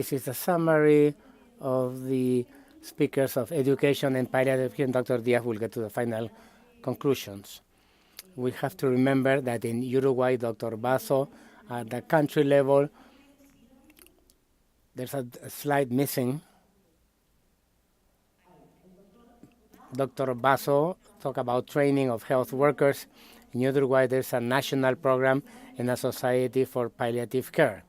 This is a summary of the speakers of education and palliative care, and Dr. Díaz will get to the final conclusions. We have to remember that in Uruguay, Dr. Basso, at the country level, there's a slide missing. Dr. Basso talked about training of health workers. In Uruguay, there's a national program and a society for palliative care.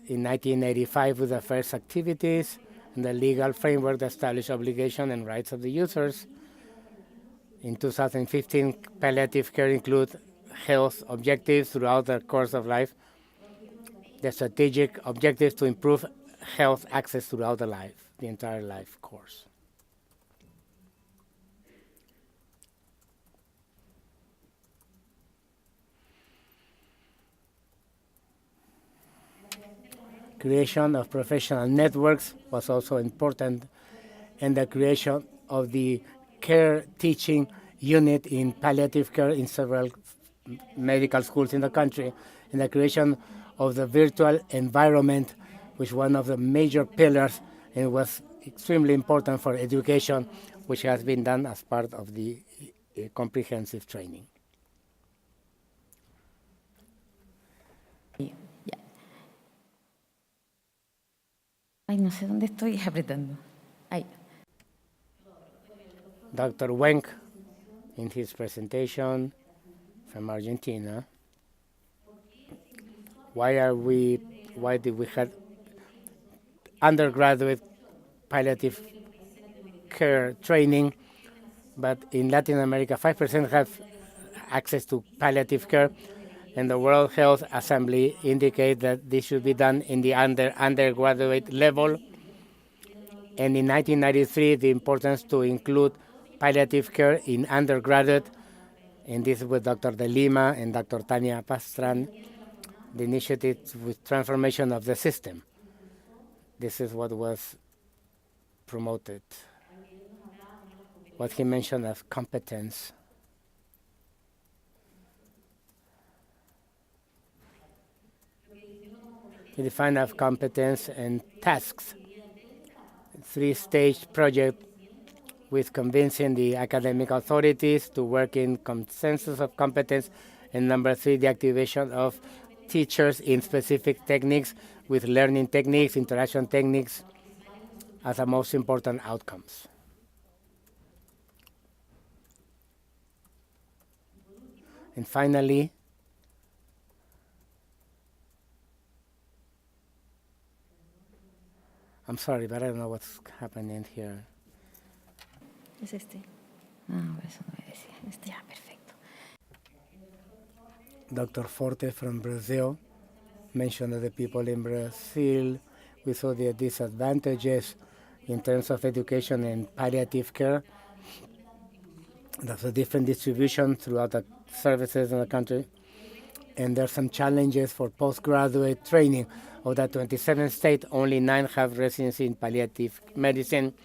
In 1985, with the first activities and the legal framework that established obligations and rights of the users. In 2015, palliative care includes health objectives throughout the course of life. The strategic objectives to improve health access throughout the entire life course. Creation of professional networks was also important, and the creation of the care teaching unit in palliative care in several medical schools in the country, and the creation of the virtual environment, which one of the major pillars and was extremely important for education, which has been done as part of the comprehensive training. Ay, no sé dónde estoy apretando. Ahí. Dr. Wenk, in his presentation from Argentina, why did we have undergraduate palliative care training, but in Latin America 5% have access to palliative care, and the World Health Assembly indicate that this should be done in the undergraduate level. And in 1993, the importance to include palliative care in undergraduate, and this with Dr. De Lima and Dr. Tania Pastran, the initiative with transformation of the system. This is what was promoted. What he mentioned as competence. He defined as competence and tasks. 3-stage project with convincing the academic authorities to work in consensus of competence, and number 3, the activation of teachers in specific techniques with learning techniques, interaction techniques as the most important outcomes. And finally, I'm sorry, but I don't know what's happening here. Es este. Ah, eso no me decía. Este, ya, perfecto. Dr. Forte from Brazil mentioned that the people in Brazil, we saw the disadvantages in terms of education and palliative care. There's a different distribution throughout the services in the country. And there's some challenges for postgraduate training. Of the 27 states, only 9 have residency in palliative medicine.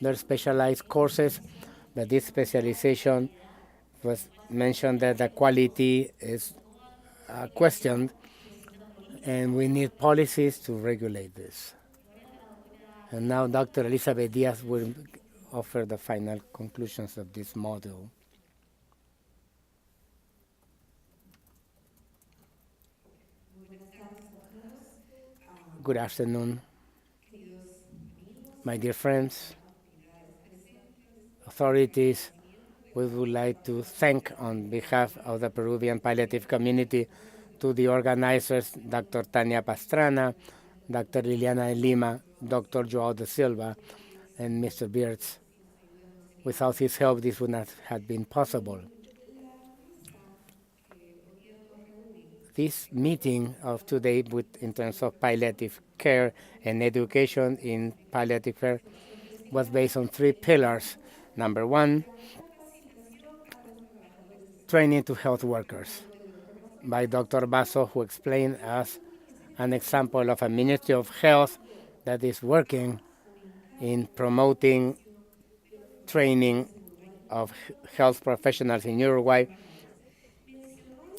There are specialized courses, but this specialization was mentioned that the quality is questioned, and we need policies to regulate this. And now Dr. Elizabeth Díaz will offer the final conclusions of this module. Good afternoon, my dear friends, authorities. We would like to thank on behalf of the Peruvian palliative community to the organizers, Dr. Tania Pastrana, Dr. Liliana Lima, Dr. Joao de Silva, and Mr. Beards. Without his help, this would not have been possible. This meeting of today in terms of palliative care and education in palliative care was based on 3 pillars. Number 1, training to health workers by Dr. Basso, who explained us an example of a Ministry of Health that is working in promoting training of health professionals in Uruguay.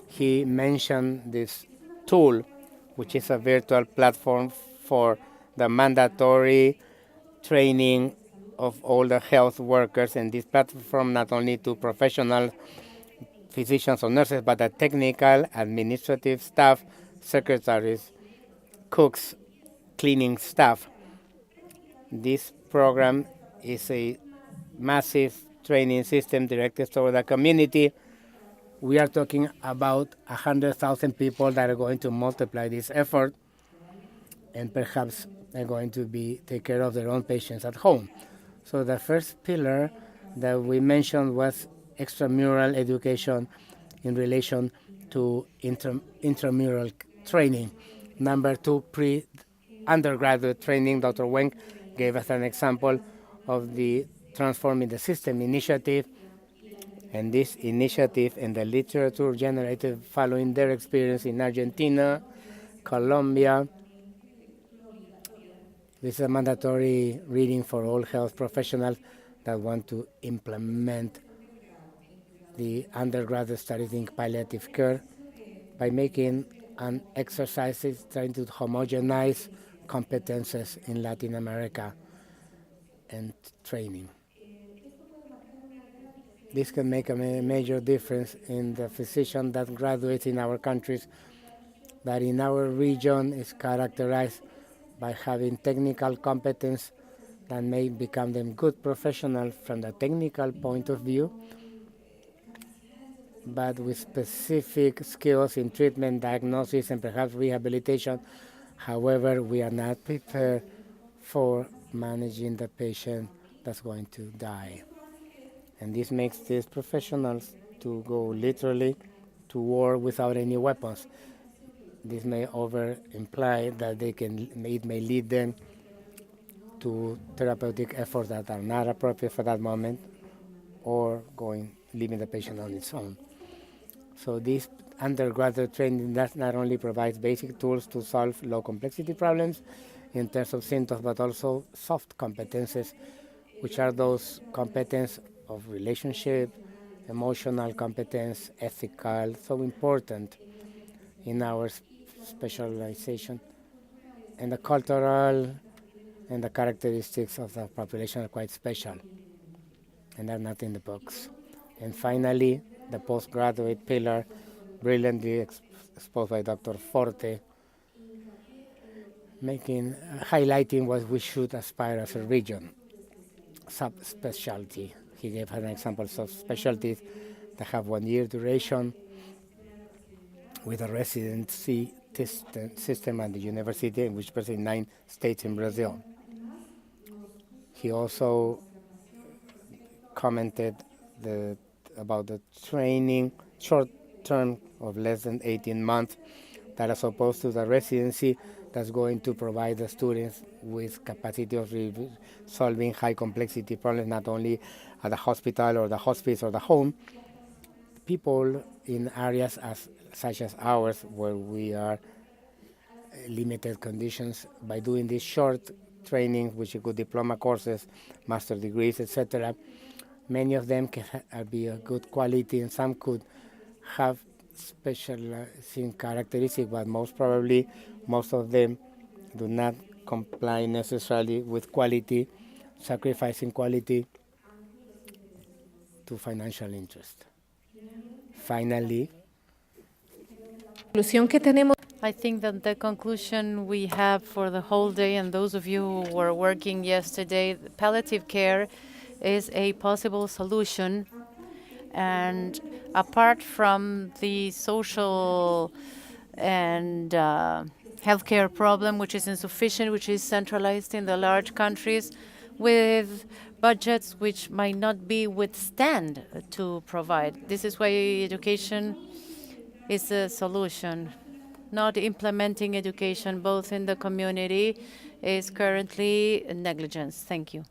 He mentioned this tool which is a virtual platform for the mandatory training of all the health workers. And this platform not only to professional physicians or nurses, but the technical, administrative staff, secretaries, cooks, cleaning staff. This program is a massive training system directed toward the community. We are talking about 100,000 people that are going to multiply this effort, and perhaps are going to take care of their own patients at home. So the first pillar that we mentioned was extramural education in relation to intramural training. Number two, undergraduate training. Dr. Wenk gave us an example of the Transforming the System initiative, and this initiative and the literature generated following their experience in Argentina, Colombia. This is a mandatory reading for all health professionals that want to implement the undergraduate studies in palliative care by making an exercises trying to homogenize competences in Latin America and training. This can make a major difference in the physician that graduates in our countries, that in our region is characterized by having technical competence that may become them good professionals from the technical point of view, but with specific skills in treatment, diagnosis, and perhaps rehabilitation. However, we are not prepared for managing the patient that's going to die. And this makes these professionals to go literally to war without any weapons. This may imply that it may lead them to therapeutic efforts that are not appropriate for that moment, or leaving the patient on its own. So this undergraduate training does not only provides basic tools to solve low complexity problems in terms of symptoms, but also soft competences, which are those competence of relationship, emotional competence, ethical, so important in our specialization. And the cultural and the characteristics of the population are quite special, and they're not in the books. And finally, the postgraduate pillar, brilliantly exposed by Dr. Forte, highlighting what we should aspire as a region. Subspecialty. He gave an example of specialties that have 1 year duration with a residency system at the university, which was in 9 states in Brazil. He also commented about the training short term of less than 18 months, that as opposed to the residency that's going to provide the students with capacity of solving high complexity problems, not only at the hospital or the hospice or the home. People in areas such as ours, where we are limited conditions, by doing this short training, which include diploma courses, master degrees, etc., many of them can be a good quality, and some could have specializing characteristics, but most of them do not comply necessarily with quality, sacrificing quality to financial interest. Finally, I think that the conclusion we have for the whole day, and those of you who were working yesterday, palliative care is a possible solution. And apart from the social and healthcare problem, which is insufficient, which is centralized in the large countries, with budgets which might not be withstand to provide. This is why education is a solution. Not implementing education both in the community is currently negligence. Thank you.